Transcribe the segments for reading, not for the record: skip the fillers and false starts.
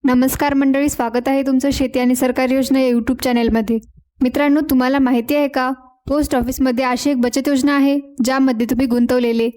नमस्कार मंडळी, स्वागत आहे तुमचं शेती आणि सरकारी योजना या यूट्यूब चॅनेलमध्ये. मित्रांनो, तुम्हाला माहिती आहे का, पोस्ट ऑफिसमध्ये अशी एक बचत योजना आहे ज्यामध्ये तुम्ही गुंतवलेले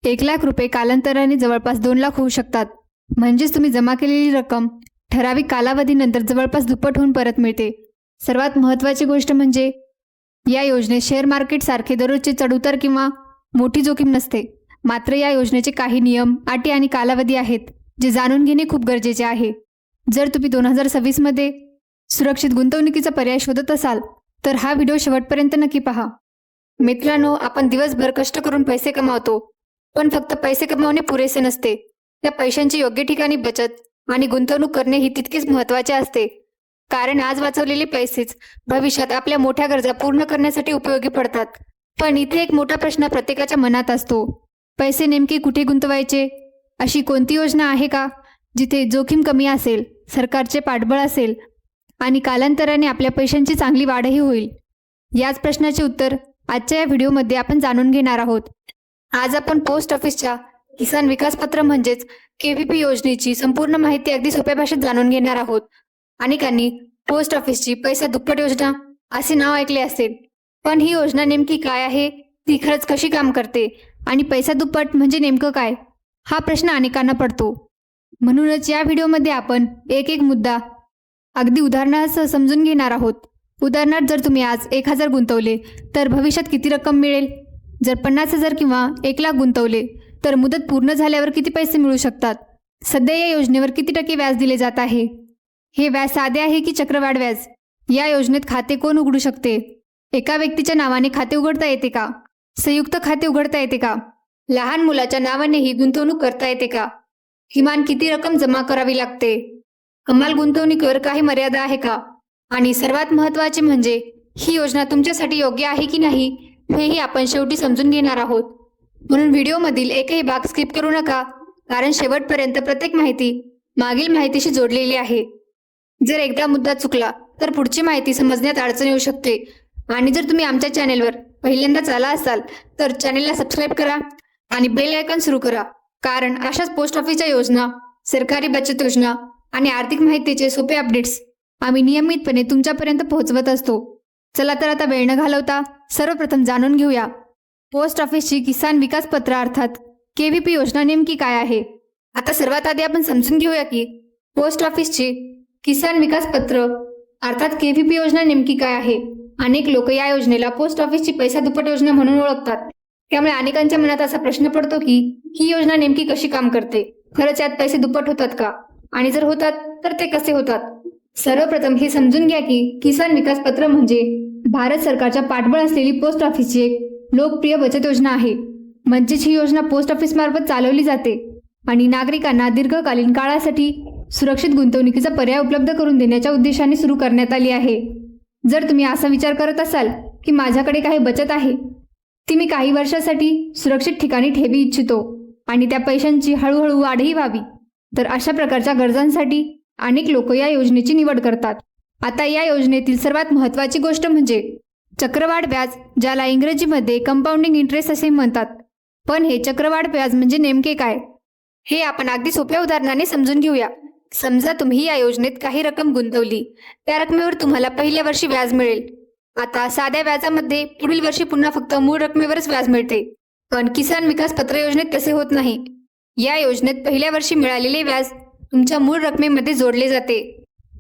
1,00,000 रुपये कालांतराने जवळपास 2,00,000 होऊ शकतात. म्हणजेच तुम्ही जमा केलेली रक्कम ठराविक कालावधीनंतर जवळपास दुप्पट होऊन परत मिळते. सर्वात महत्त्वाची गोष्ट म्हणजे या योजनेत शेअर मार्केटसारखे दररोजचे चढउतार किंवा मोठी जोखीम नसते. मात्र या योजनेचे काही नियम, अटी आणि कालावधी आहेत जे जाणून घेणे खूप गरजेचे आहे. जर तुम्ही 2026 मध्ये सुरक्षित गुंतवणुकीचा पर्याय शोधत असाल तर हा व्हिडिओ शेवटपर्यंत नक्की पहा. मित्रांनो, आपण दिवसभर कष्ट करून पैसे कमावतो, पण फक्त पैसे कमावणे पुरेसे नसते. त्या पैशांची योग्य ठिकाणी बचत आणि गुंतवणूक करणे ही तितकेच महत्त्वाचे असते. कारण आज वाचवलेले पैसेच भविष्यात आपल्या मोठ्या गरजा पूर्ण करण्यासाठी उपयोगी पडतात. पण इथे एक मोठा प्रश्न प्रत्येकाच्या मनात असतो, पैसे नेमके कुठे गुंतवायचे? अशी कोणती योजना आहे का जिथे जोखीम कमी असेल, सरकारचे पाठबळ असेल आणि कालांतराने आपल्या पैशांची चांगली वाढही होईल? याच प्रश्नाचे उत्तर आजच्या या व्हिडिओमध्ये आपण जाणून घेणार आहोत. आज आपण पोस्ट ऑफिसच्या किसान विकास पत्र म्हणजेच KVP योजनेची संपूर्ण माहिती अगदी सोप्या भाषेत जाणून घेणार आहोत. अनेकांनी पोस्ट ऑफिसची पैसा दुप्पट योजना असे नाव ऐकले असेल, पण ही योजना नेमकी काय आहे, ती खरंच कशी काम करते आणि पैसा दुप्पट म्हणजे नेमकं काय, हा प्रश्न अनेकांना पडतो. म्हणूनच या व्हिडिओमध्ये आपण एक एक मुद्दा अगदी उदाहरणासह समजून घेणार आहोत. उदाहरणार्थ, जर तुम्ही आज 1,000 गुंतवले तर भविष्यात किती रक्कम मिळेल? जर 50,000 किंवा 1,00,000 गुंतवले तर मुदत पूर्ण झाल्यावर किती पैसे मिळू शकतात? सध्या या योजनेवर किती टक्के व्याज दिले जात आहे? हे व्याज साधे आहे की चक्रवाढ व्याज? या योजनेत खाते कोण उघडू शकते? एका व्यक्तीच्या नावाने खाते उघडता येते का? संयुक्त खाते उघडता येते का? लहान मुलाच्या नावानेही गुंतवणूक करता येते का? किमान किती रक्कम जमा करावी लागते? कमाल गुंतवणुकीवर काही मर्यादा आहे का? आणि सर्वात महत्त्वाचे म्हणजे ही योजना तुमच्यासाठी योग्य आहे की नाही, हेही आपण शेवटी समजून घेणार आहोत. म्हणून व्हिडिओमधील एकही भाग स्किप करू नका, कारण शेवटपर्यंत प्रत्येक माहिती मागील माहितीशी जोडलेली आहे. जर एकदा मुद्दा चुकला तर पुढची माहिती समजण्यात अडचण येऊ शकते. आणि जर तुम्ही आमच्या चॅनेलवर पहिल्यांदाच आला असाल तर चॅनेलला सबस्क्राईब करा आणि बेल आयकॉन सुरू करा, कारण अशाच पोस्ट ऑफिसच्या योजना, सरकारी बचत योजना आणि आर्थिक माहितीचे सोपे अपडेट्स आम्ही नियमितपणे तुमच्यापर्यंत पोहोचवत असतो. चला तर आता वेळ न घालवता सर्वप्रथम जाणून घेऊया पोस्ट ऑफिसची किसान विकास पत्र अर्थात KVP योजना नेमकी काय आहे. आता सर्वात आधी आपण समजून घेऊया की पोस्ट ऑफिसची किसान विकास पत्र अर्थात KVP योजना नेमकी काय आहे. अनेक लोक या योजनेला पोस्ट ऑफिसची पैसा दुप्पट योजना म्हणून ओळखतात. त्यामुळे अनेकांच्या मनात असा प्रश्न पडतो की ही योजना नेमकी कशी काम करते? खरंच यात पैसे दुप्पट होतात का? आणि जर होतात तर ते कसे होतात? सर्वप्रथम हे समजून घ्या की किसान विकास पत्र म्हणजे भारत सरकारच्या पाठबळ असलेली पोस्ट ऑफिसची एक लोकप्रिय बचत योजना आहे. म्हणजेच ही योजना पोस्ट ऑफिस मार्फत चालवली जाते आणि नागरिकांना दीर्घकालीन काळासाठी सुरक्षित गुंतवणुकीचा पर्याय उपलब्ध करून देण्याच्या उद्देशाने सुरू करण्यात आली आहे. जर तुम्ही असा विचार करत असाल की माझ्याकडे काही बचत आहे, ती मी काही वर्षासाठी सुरक्षित ठिकाणी ठेवी इच्छितो आणि त्या पैशांची हळूहळू वाढही व्हावी, तर अशा प्रकारच्या गरजांसाठी अनेक लोक या योजनेची निवड करतात. आता या योजनेतील सर्वात महत्त्वाची गोष्ट म्हणजे चक्रवाढ व्याज, ज्याला इंग्रजीमध्ये कंपाऊंडिंग इंटरेस्ट असे म्हणतात. पण हे चक्रवाढ व्याज म्हणजे नेमके काय, हे आपण अगदी सोप्या उदाहरणाने समजून घेऊया. समजा तुम्ही या योजनेत काही रक्कम गुंतवली, त्या रकमेवर तुम्हाला पहिल्या वर्षी व्याज मिळेल. आता साध्या व्याजामध्ये पुढील वर्षी पुन्हा फक्त मूळ रकमेवरच व्याज मिळते. पण किसान विकास पत्र योजनेत तसे होत नाही. या योजनेत पहिल्या वर्षी मिळालेले व्याज तुमच्या मूळ रकमेमध्ये जोडले जाते.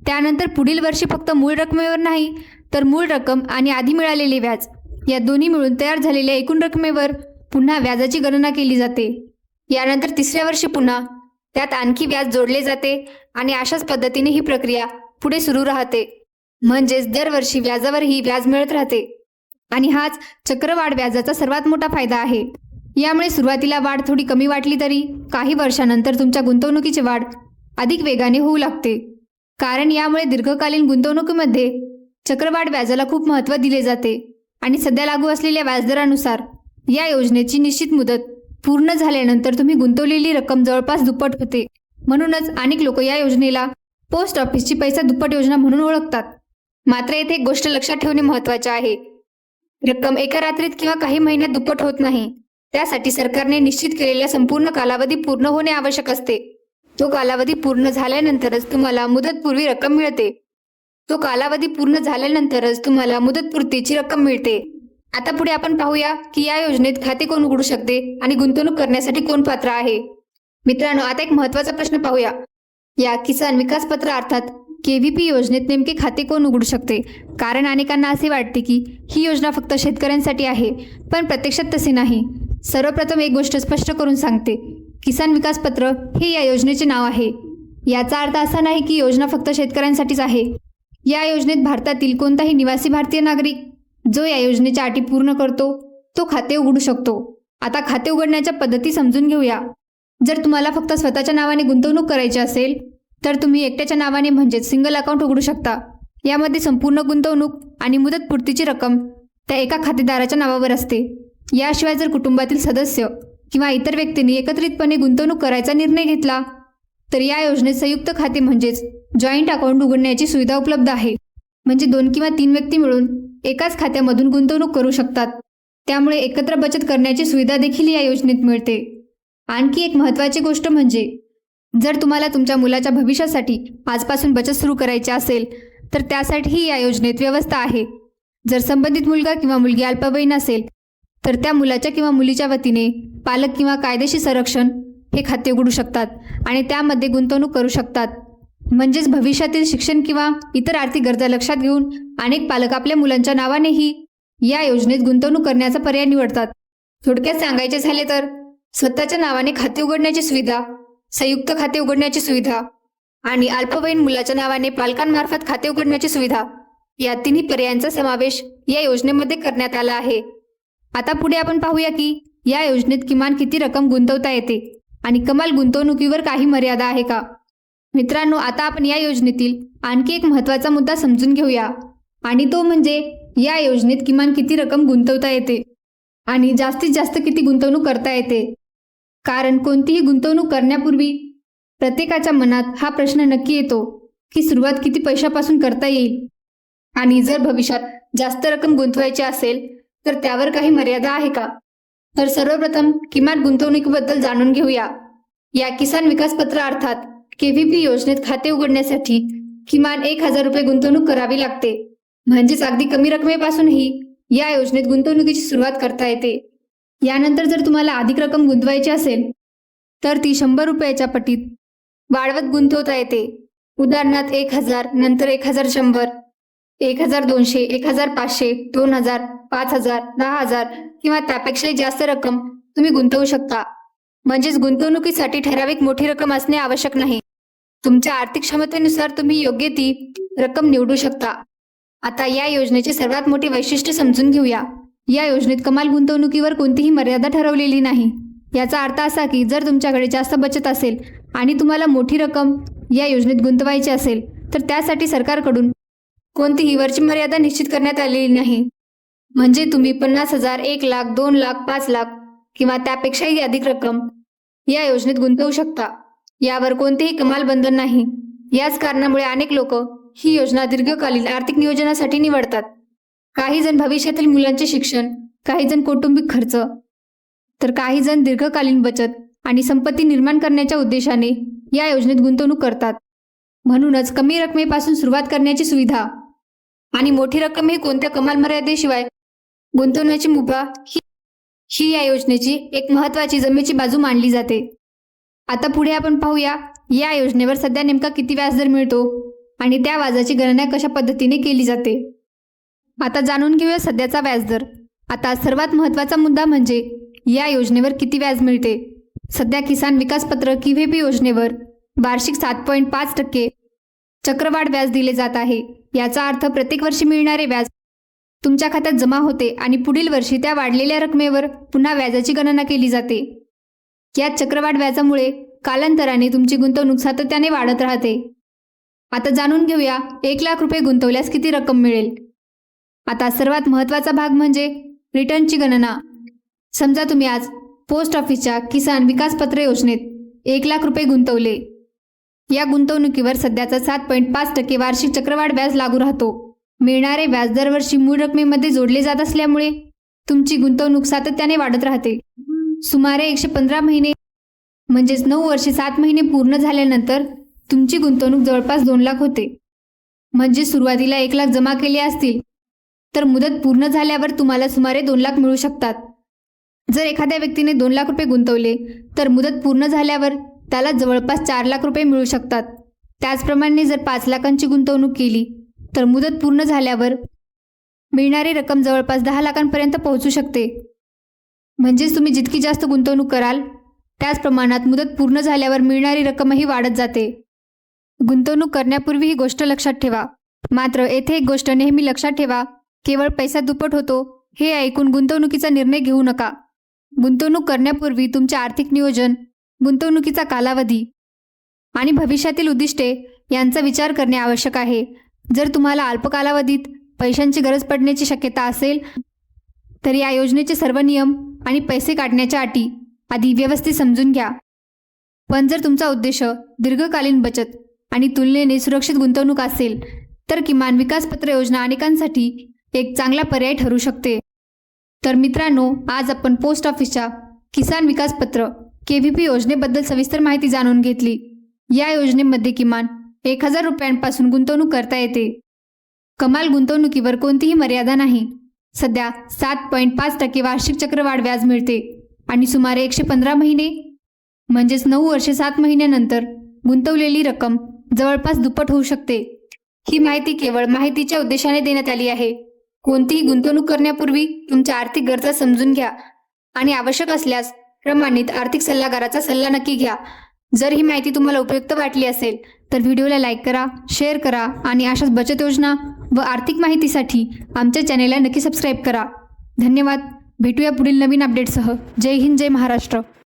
त्यानंतर पुढील वर्षी फक्त मूळ रकमेवर नाही, तर मूळ रक्कम आणि आधी मिळालेले व्याज या दोन्ही मिळून तयार झालेल्या एकूण रकमेवर पुन्हा व्याजाची गणना केली जाते. यानंतर तिसऱ्या वर्षी पुन्हा त्यात आणखी व्याज जोडले जाते आणि अशाच पद्धतीने ही प्रक्रिया पुढे सुरू राहते. म्हणजेच दरवर्षी व्याजावरही व्याज मिळत राहते. आणि हाच चक्रवाढ व्याजाचा सर्वात मोठा फायदा आहे. यामुळे सुरुवातीला वाढ थोडी कमी वाटली तरी काही वर्षानंतर तुमच्या गुंतवणुकीची वाढ अधिक वेगाने होऊ लागते. कारण यामुळे दीर्घकालीन गुंतवणुकीमध्ये चक्रवाढ व्याजाला खूप महत्त्व दिले जाते. आणि सध्या लागू असलेल्या व्याजदरानुसार या योजनेची निश्चित मुदत पूर्ण झाल्यानंतर तुम्ही गुंतवलेली रक्कम जवळपास दुप्पट होते. म्हणूनच अनेक लोक या योजनेला पोस्ट ऑफिसची पैसा दुप्पट योजना म्हणून ओळखतात. मात्र येथे एक गोष्ट लक्षात ठेवणे महत्त्वाचे आहे. रक्कम एका रात्रीत किंवा काही महिन्यात दुप्पट होत नाही. त्यासाठी सरकारने निश्चित केलेला संपूर्ण कालावधी पूर्ण होणे आवश्यक असते. तो कालावधी पूर्ण झाल्यानंतरच तुम्हाला मुदतपूर्वी रक्कम मिळते. तो कालावधी पूर्ण झाल्यानंतरच तुम्हाला मुदतपूर्तीची रक्कम मिळते. आता पुढे आपण पाहूया की या योजनेत खाते कोण उघडू शकते आणि गुंतवणूक करण्यासाठी कोण पात्र आहे. मित्रांनो, आता एक महत्त्वाचा प्रश्न पाहूया. या किसान विकास पत्र अर्थात KVP योजनेत नेमके खाते कोण उघडू शकते? कारण अनेकांना असे वाटते की ही योजना फक्त शेतकऱ्यांसाठी आहे, पण प्रत्यक्षात तसे नाही. सर्वप्रथम एक गोष्ट स्पष्ट करून सांगते. किसान विकास पत्र हे या योजनेचे नाव आहे. याचा अर्थ असा नाही की योजना फक्त शेतकऱ्यांसाठीच आहे. या योजनेत भारतातील कोणताही निवासी भारतीय नागरिक जो या योजनेच्या अटी पूर्ण करतो तो खाते उघडू शकतो. आता खाते उघडण्याच्या पद्धती समजून घेऊया. जर तुम्हाला फक्त स्वतःच्या नावाने गुंतवणूक करायची असेल तर तुम्ही एकट्याच्या नावाने म्हणजेच सिंगल अकाउंट उघडू शकता. यामध्ये संपूर्ण गुंतवणूक आणि मुदतपूर्तीची रक्कम त्या एका खातेदाराच्या नावावर असते. याशिवाय जर कुटुंबातील सदस्य किंवा इतर व्यक्तींनी एकत्रितपणे गुंतवणूक करायचा निर्णय घेतला तर या योजनेत संयुक्त खाते म्हणजेच जॉईंट अकाउंट उघडण्याची सुविधा उपलब्ध आहे. म्हणजे 2 किंवा 3 व्यक्ती मिळून एकाच खात्यामधून गुंतवणूक करू शकतात. त्यामुळे एकत्र बचत करण्याची सुविधा देखील या योजनेत मिळते. आणखी एक महत्त्वाची गोष्ट म्हणजे जर तुम्हाला तुमच्या मुलाच्या भविष्यासाठी आजपासून बचत सुरू करायची असेल तर त्यासाठीही या योजनेत व्यवस्था आहे. जर संबंधित मुलगा किंवा मुलगी अल्पवयीन असेल तर त्या मुलाच्या किंवा मुलीच्या वतीने पालक किंवा कायदेशीर संरक्षण हे खाते उघडू शकतात आणि त्यामध्ये गुंतवणूक करू शकतात. म्हणजेच भविष्यातील शिक्षण किंवा इतर आर्थिक गरजा लक्षात घेऊन अनेक पालक आपल्या मुलांच्या नावानेही या योजनेत गुंतवणूक करण्याचा पर्याय निवडतात. थोडक्यात सांगायचे झाले तर स्वतःच्या नावाने खाते उघडण्याची सुविधा, संयुक्त खाते उघडण्याची सुविधा आणि अल्पवयीन मुलाच्या नावाने पालकांमार्फत खाते उघडण्याची सुविधा या तिन्ही पर्यायांचा समावेश या योजनेमध्ये करण्यात आला आहे. आता पुढे आपण पाहूया की या योजनेत किमान किती रक्कम गुंतवता येते आणि कमाल गुंतवणुकीवर काही मर्यादा आहे का? मित्रांनो, आता आपण या योजनेतील आणखी एक महत्त्वाचा मुद्दा समजून घेऊया आणि तो म्हणजे या योजनेत किमान किती रक्कम गुंतवता येते आणि जास्तीत जास्त किती गुंतवणूक करता येते. कारण कोणतीही गुंतवणूक करण्यापूर्वी प्रत्येकाच्या मनात हा प्रश्न नक्की येतो की सुरुवात किती पैशापासून करता येईल आणि जर भविष्यात जास्त रक्कम गुंतवायची असेल तर त्यावर काही मर्यादा आहे का? तर सर्वप्रथम किमान गुंतवणुकीबद्दल जाणून घेऊया. या किसान विकास पत्र अर्थात KVP योजनेत खाते उघडण्यासाठी किमान 1,000 रुपये गुंतवणूक करावी लागते. म्हणजेच अगदी कमी रकमेपासूनही या योजनेत गुंतवणुकीची सुरुवात करता येते. यानंतर जर तुम्हाला अधिक रक्कम गुंतवायची असेल तर ती 100 रुपयाच्या पटीत वाढवत गुंतवता येते. उदाहरणार्थ 1,000, नंतर 1,100, 1,200, 1,500, 2,000, 5,000, 10,000 किंवा त्यापेक्षाही जास्त रक्कम तुम्ही गुंतवू शकता. म्हणजेच गुंतवणुकीसाठी ठराविक मोठी रक्कम असणे आवश्यक नाही. तुमच्या आर्थिक क्षमतेनुसार तुम्ही योग्य ती रक्कम निवडू शकता. आता या योजनेचे सर्वात मोठे वैशिष्ट्य समजून घेऊया. या योजनेत कमाल गुंतवणुकीवर कोणतीही मर्यादा ठरवलेली नाही. याचा अर्थ असा की जर तुमच्याकडे जास्त बचत असेल आणि तुम्हाला मोठी रक्कम या योजनेत गुंतवायची असेल तर त्यासाठी सरकारकडून कोणतीही वरची मर्यादा निश्चित करण्यात आलेली नाही. म्हणजे तुम्ही 50,000, 1,00,000, 2,00,000, 5,00,000 किंवा त्यापेक्षाही अधिक रक्कम या योजनेत गुंतवू शकता. यावर कोणतेही कमाल बंधन नाही. याच कारणामुळे अनेक लोक ही योजना दीर्घकालीन आर्थिक नियोजनासाठी निवडतात. काही जण भविष्यातील मुलांचे शिक्षण, काही जण कौटुंबिक खर्च, तर काही जण दीर्घकालीन बचत आणि संपत्ती निर्माण करण्याच्या उद्देशाने या योजनेत गुंतवणूक करतात. म्हणूनच कमी रकमेपासून सुरुवात करण्याची सुविधा आणि मोठी रक्कम ही कोणत्या कमाल मर्यादेशिवाय गुंतवण्याची मुभा ही या योजनेची एक महत्त्वाची जमेची बाजू मानली जाते. आता पुढे आपण पाहूया या योजनेवर सध्या नेमका किती व्याजदर मिळतो आणि त्या व्याजाची गणना कशा पद्धतीने केली जाते. आता जाणून घेऊया सध्याचा व्याजदर. आता सर्वात महत्त्वाचा मुद्दा म्हणजे या योजनेवर किती व्याज मिळते. सध्या किसान विकास पत्र KVP योजनेवर वार्षिक 7.5% चक्रवाढ व्याज दिले जात आहे. याचा अर्थ प्रत्येक वर्षी मिळणारे व्याज तुमच्या खात्यात जमा होते आणि पुढील वर्षी त्या वाढलेल्या रकमेवर पुन्हा व्याजाची गणना केली जाते. या चक्रवाढ व्याजामुळे कालांतराने तुमची गुंतवणूक सातत्याने वाढत राहते. आता जाणून घेऊया 1,00,000 रुपये गुंतवल्यास किती रक्कम मिळेल. आता सर्वात महत्त्वाचा भाग म्हणजे रिटर्नची गणना. समजा तुम्ही आज पोस्ट ऑफिसच्या किसान विकास पत्र योजनेत 1,00,000 रुपये गुंतवले. या गुंतवणुकीवर सध्याचा 7.5% वार्षिक चक्रवाढ व्याज लागू राहतो. मिळणारे व्याज दरवर्षी मूळ रकमेमध्ये जोडले जात असल्यामुळे तुमची गुंतवणूक सातत्याने वाढत राहते. सुमारे 115 महिने म्हणजेच 9 वर्षे 7 महिने पूर्ण झाल्यानंतर तुमची गुंतवणूक जवळपास 2 लाख होते. म्हणजे सुरुवातीला 1 लाख जमा केले असतील तर मुदत पूर्ण झाल्यावर तुम्हाला सुमारे 2 लाख मिळू शकतात. जर एखाद्या व्यक्तीने 2 लाख रुपये गुंतवले तर मुदत पूर्ण झाल्यावर त्याला जवळपास 4 लाख रुपये मिळू शकतात. त्याचप्रमाणे जर 5 लाखांची गुंतवणूक केली तर मुदत पूर्ण झाल्यावर मिळणारी रक्कम जवळपास 10 लाखांपर्यंत पोहोचू शकते. म्हणजेच तुम्ही जितकी जास्त गुंतवणूक कराल त्याच प्रमाणात मुदत पूर्ण झाल्यावर मिळणारी रक्कमही वाढत जाते. गुंतवणूक करण्यापूर्वी ही गोष्ट लक्षात ठेवा. मात्र येथे एक गोष्ट नेहमी लक्षात ठेवा, केवळ पैसा दुप्पट होतो हे ऐकून गुंतवणुकीचा निर्णय घेऊ नका. गुंतवणूक करण्यापूर्वी तुमचे आर्थिक नियोजन, गुंतवणुकीचा कालावधी आणि भविष्यातील उद्दिष्टे यांचा विचार करणे आवश्यक आहे. जर तुम्हाला अल्प कालावधीत पैशांची गरज पडण्याची शक्यता असेल तर या योजनेचे सर्व नियम आणि पैसे काढण्याच्या अटी आधी व्यवस्थित समजून घ्या. पण जर तुमचा उद्देश दीर्घकालीन बचत आणि तुलनेने सुरक्षित गुंतवणूक असेल तर किमान विकासपत्र योजना अनेकांसाठी एक चांगला पर्याय ठरू शकते. तर मित्रांनो, आज आपण पोस्ट ऑफिसच्या किसान विकास पत्र KVP योजनेबद्दल सविस्तर माहिती जाणून घेतली. या योजनेमध्ये किमान 1000 रुपयांपासून गुंतवणूक करता येते. कमाल गुंतवणुकीवर कोणतीही मर्यादा नाही. सध्या 7.5% वार्षिक चक्रवाढ व्याज मिळते आणि सुमारे 115 महिने म्हणजेच 9 वर्षे 7 महिन्यानंतर गुंतवलेली रक्कम जवळपास दुप्पट होऊ शकते. ही माहिती केवळ माहितीच्या उद्देशाने देण्यात आली आहे. कोणतीही गुंतवणूक करण्यापूर्वी तुमच्या आर्थिक गरजा समजून घ्या आणि आवश्यक असल्यास प्रमाणित आर्थिक सल्लागाराचा सल्ला नक्की घ्या. जर ही माहिती तुम्हाला उपयुक्त वाटली असेल तर व्हिडिओला लाईक करा, शेअर करा आणि अशाच बचत योजना व आर्थिक माहितीसाठी आमच्या चॅनेलला नक्की सबस्क्राईब करा. धन्यवाद. भेटूया पुढील नवीन अपडेटसह. जय हिंद, जय महाराष्ट्र.